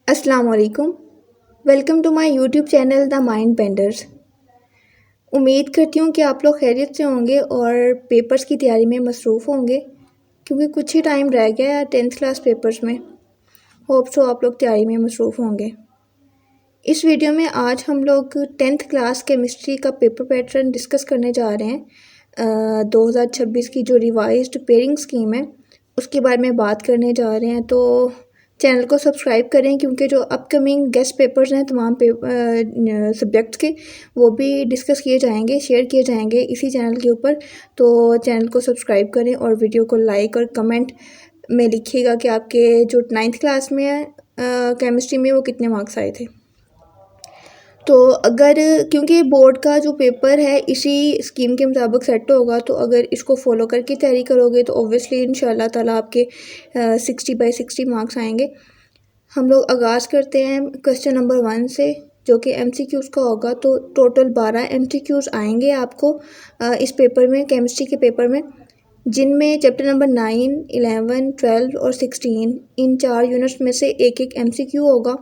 अस्सलाम वालेकुम। Welcome to my YouTube channel the mind benders. उम्मीद करती हूँ कि आप लोग खैरियत से होंगे और पेपर्स की तैयारी में मसरूफ़ होंगे, क्योंकि कुछ ही टाइम रह गया है 10th क्लास पेपर्स में। होप सो आप लोग तैयारी में मसरूफ़ होंगे। इस वीडियो में आज हम लोग 10th क्लास केमिस्ट्री का पेपर पैटर्न डिस्कस करने जा रहे हैं। 2026 की जो रिवाइज्ड पेयरिंग स्कीम है उसके बारे में बात करने जा रहे हैं। तो चैनल को सब्सक्राइब करें, क्योंकि जो अपकमिंग गेस्ट पेपर्स हैं तमाम सब्जेक्ट्स के, वो भी डिस्कस किए जाएंगे, शेयर किए जाएंगे इसी चैनल के ऊपर। तो चैनल को सब्सक्राइब करें और वीडियो को लाइक और कमेंट में लिखिएगा कि आपके जो 9th क्लास में है केमिस्ट्री में वो कितने मार्क्स आए थे। तो अगर, क्योंकि बोर्ड का जो पेपर है इसी स्कीम के मुताबिक सेट होगा, तो अगर इसको फॉलो करके तैयारी करोगे तो ऑब्वियसली इंशाल्लाह ताला आपके 60/60 मार्क्स आएंगे। हम लोग आगाज़ करते हैं क्वेश्चन नंबर 1 से, जो कि MCQs का होगा। तो टोटल 12 MCQs आएंगे आपको इस पेपर में, केमिस्ट्री के पेपर में, जिनमें चैप्टर नंबर 9, 11, 12 और 16 इन 4 यूनिट्स में से एक एक MCQ होगा।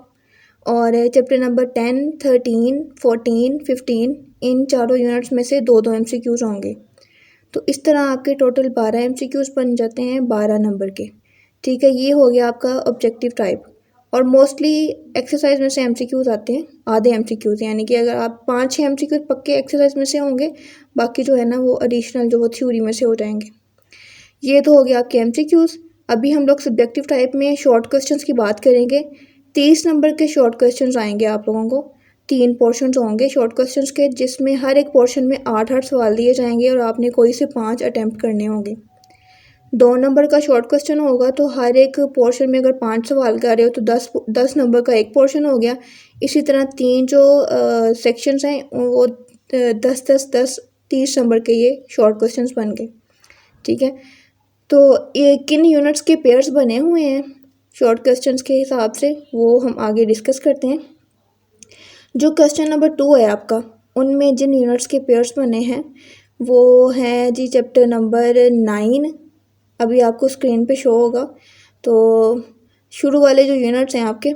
और चैप्टर नंबर 10, 13, 14, 15 इन चारों यूनिट्स में से 2-2 MCQs होंगे। तो इस तरह आपके टोटल 12 MCQs बन जाते हैं 12 नंबर के। ठीक है, ये हो गया आपका ऑब्जेक्टिव टाइप। और मोस्टली एक्सरसाइज में से MCQs आते हैं, आधे MCQs, यानी कि अगर आप 5-6 MCQs पक्के एक्सरसाइज में से होंगे, बाकी जो है ना वो एडिशनल जो वो थ्योरी में से हो जाएंगे। ये तो हो गया आपके MCQs। अभी हम लोग सब्जेक्टिव टाइप में शॉर्ट क्वेश्चंस की बात करेंगे। 30 नंबर के शॉर्ट क्वेश्चंस आएंगे आप लोगों को। 3 पोर्शंस होंगे शॉर्ट क्वेश्चंस के, जिसमें हर एक पोर्शन में 8-8 सवाल दिए जाएंगे और आपने कोई से 5 अटैम्प्ट करने होंगे। 2 नंबर का शॉर्ट क्वेश्चन होगा, तो हर एक पोर्शन में अगर 5 सवाल कर रहे हो तो 10 नंबर का एक पोर्शन हो गया। इसी तरह 3 जो सेक्शंस हैं वो 10-10-10 30 नंबर के ये शॉर्ट क्वेश्चंस बन गए। ठीक है, तो ये किन यूनिट्स के पेयर्स बने हुए हैं शॉर्ट क्वेश्चंस के हिसाब से, वो हम आगे डिस्कस करते हैं। जो क्वेश्चन नंबर 2 है आपका, उनमें जिन यूनिट्स के पेयर्स बने हैं वो हैं जी चैप्टर नंबर 9। अभी आपको स्क्रीन पे शो होगा। तो शुरू वाले जो यूनिट्स हैं आपके,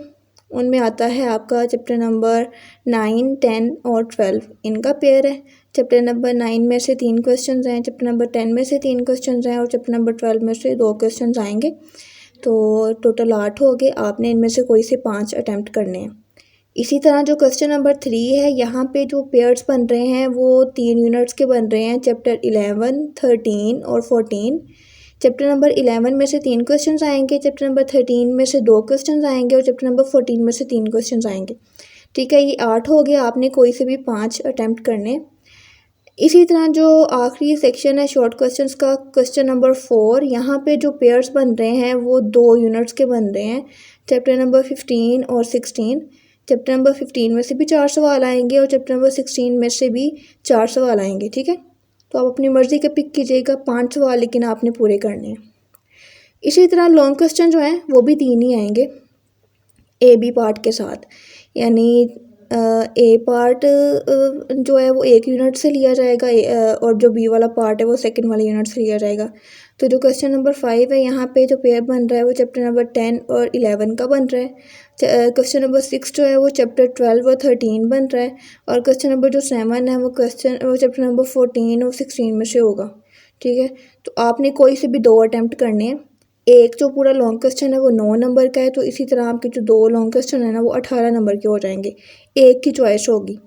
उनमें आता है आपका चैप्टर नंबर 9, 10 और 12 इनका पेयर है। चैप्टर नंबर 9 में से 3 क्वेश्चंस हैं, चैप्टर नंबर 10 में से 3 क्वेश्चंस हैं और चैप्टर नंबर 12 में से 2 क्वेश्चंस आएंगे। तो टोटल 8 हो गए। आपने इनमें से कोई से 5 अटैम्प्ट करने हैं। इसी तरह जो क्वेश्चन नंबर 3 है, यहाँ पे जो पेयर्स बन रहे हैं वो 3 यूनिट्स के बन रहे हैं, चैप्टर 11, 13 और 14। चैप्टर नंबर 11 में से 3 क्वेश्चंस आएंगे, चैप्टर नंबर 13 में से 2 क्वेश्चंस आएंगे और चैप्टर नंबर 14 में से 3 क्वेश्चंस आएंगे। ठीक है, ये 8 हो गया। आपने कोई से भी 5 अटैम्प्ट करने। इसी तरह जो आखिरी सेक्शन है शॉर्ट क्वेश्चंस का, क्वेश्चन नंबर 4, यहाँ पे जो पेयर्स बन रहे हैं वो 2 यूनिट्स के बन रहे हैं, चैप्टर नंबर 15 और 16। चैप्टर नंबर 15 में से भी 4 सवाल आएंगे और चैप्टर नंबर 16 में से भी 4 सवाल आएंगे। ठीक है, तो आप अपनी मर्ज़ी के पिक कीजिएगा, 5 सवाल लेकिन आपने पूरे करने हैं। इसी तरह लॉन्ग क्वेश्चन जो हैं वो भी 3 ही आएंगे AB पार्ट के साथ, यानी ए पार्ट जो है वो 1 यूनिट से लिया जाएगा और जो B वाला पार्ट है वो सेकंड वाले यूनिट से लिया जाएगा। तो जो क्वेश्चन नंबर 5 है, यहाँ पे जो पेयर बन रहा है वो चैप्टर नंबर 10 और 11 का बन रहा है। क्वेश्चन नंबर 6 जो है वो चैप्टर 12 और 13 बन रहा है। और क्वेश्चन नंबर जो 7 है वो चैप्टर नंबर 14 और 16 में से होगा। ठीक है, तो आपने कोई से भी 2 अटैम्प्ट करने हैं। एक जो पूरा लॉन्ग क्वेश्चन है वो 9 नंबर का है, तो इसी तरह आपके जो 2 लॉन्ग क्वेश्चन है ना वो 18 नंबर के हो जाएंगे। एक की चॉइस होगी।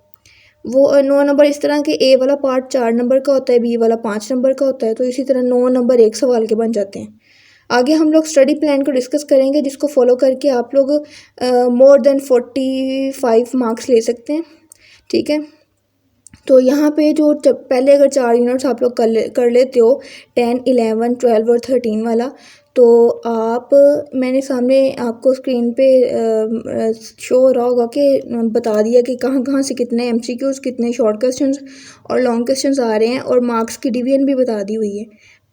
वो 9 नंबर इस तरह के, ए वाला पार्ट 4 नंबर का होता है, बी वाला 5 नंबर का होता है, तो इसी तरह 9 नंबर एक सवाल के बन जाते हैं। आगे हम लोग स्टडी प्लान को डिस्कस करेंगे, जिसको फॉलो करके आप लोग मोर देन 45 मार्क्स ले सकते हैं। ठीक है, तो यहाँ पे जो पहले अगर 4 यूनिट्स आप लोग कर लेते हो, 10, 11, 12 और 13 वाला, तो आप, मैंने सामने आपको स्क्रीन पे शो हो रहा होगा कि बता दिया कि कहाँ कहाँ से कितने MCQs, कितने शॉर्ट क्वेश्चंस और लॉन्ग क्वेश्चंस आ रहे हैं, और मार्क्स की डिवीजन भी बता दी हुई है।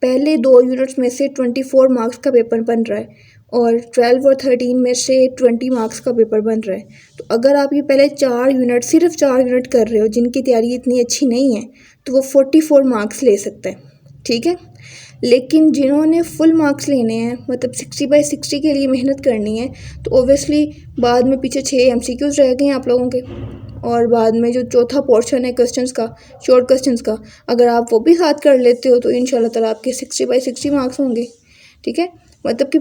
पहले 2 यूनिट्स में से 24 मार्क्स का पेपर बन रहा है और 12 और 13 में से 20 मार्क्स का पेपर बन रहा है। तो अगर आप ये पहले 4 यूनिट, सिर्फ 4 यूनिट कर रहे हो, जिनकी तैयारी इतनी अच्छी नहीं है, तो वो 44 मार्क्स ले सकता है। ठीक है, लेकिन जिन्होंने फुल मार्क्स लेने हैं, मतलब 60/60 के लिए मेहनत करनी है, तो ओबियसली बाद में पीछे 6 MCQs रह गए हैं आप लोगों के, और बाद में जो चौथा पोर्शन है क्वेश्चंस का, शॉर्ट क्वेश्चंस का, अगर आप वो भी साथ कर लेते हो तो इंशाल्लाह ताला आपके 60/60 मार्क्स होंगे। ठीक है, मतलब कि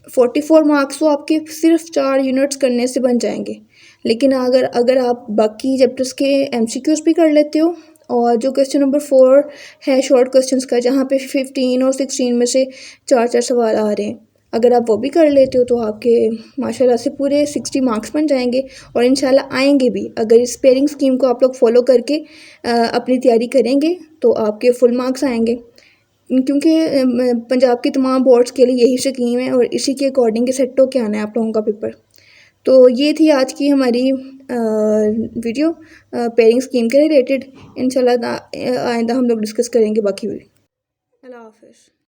44 मार्क्स तो आपके सिर्फ 4 यूनिट्स करने से बन जाएंगे। लेकिन अगर अगर आप बाकी चैप्टर्स के MCQs भी कर लेते हो, और जो क्वेश्चन नंबर 4 है शॉर्ट क्वेश्चंस का, जहाँ पे 15 और 16 में से 4 सवाल आ रहे हैं, अगर आप वो भी कर लेते हो तो आपके माशाल्लाह से पूरे 60 मार्क्स बन जाएंगे, और इंशाल्लाह आएंगे भी। अगर इस पेयरिंग स्कीम को आप लोग फॉलो करके अपनी तैयारी करेंगे तो आपके फुल मार्क्स आएंगे, क्योंकि पंजाब की तमाम बोर्ड्स के लिए यही स्कीम है, और इसी के अकॉर्डिंग सेट हो के आना है आप लोगों का पेपर। तो ये थी आज की हमारी वीडियो पेयरिंग स्कीम के रिलेटेड। इंशाल्लाह आइंदा हम लोग डिस्कस करेंगे बाकी भी। अल्लाह हाफ़िज़।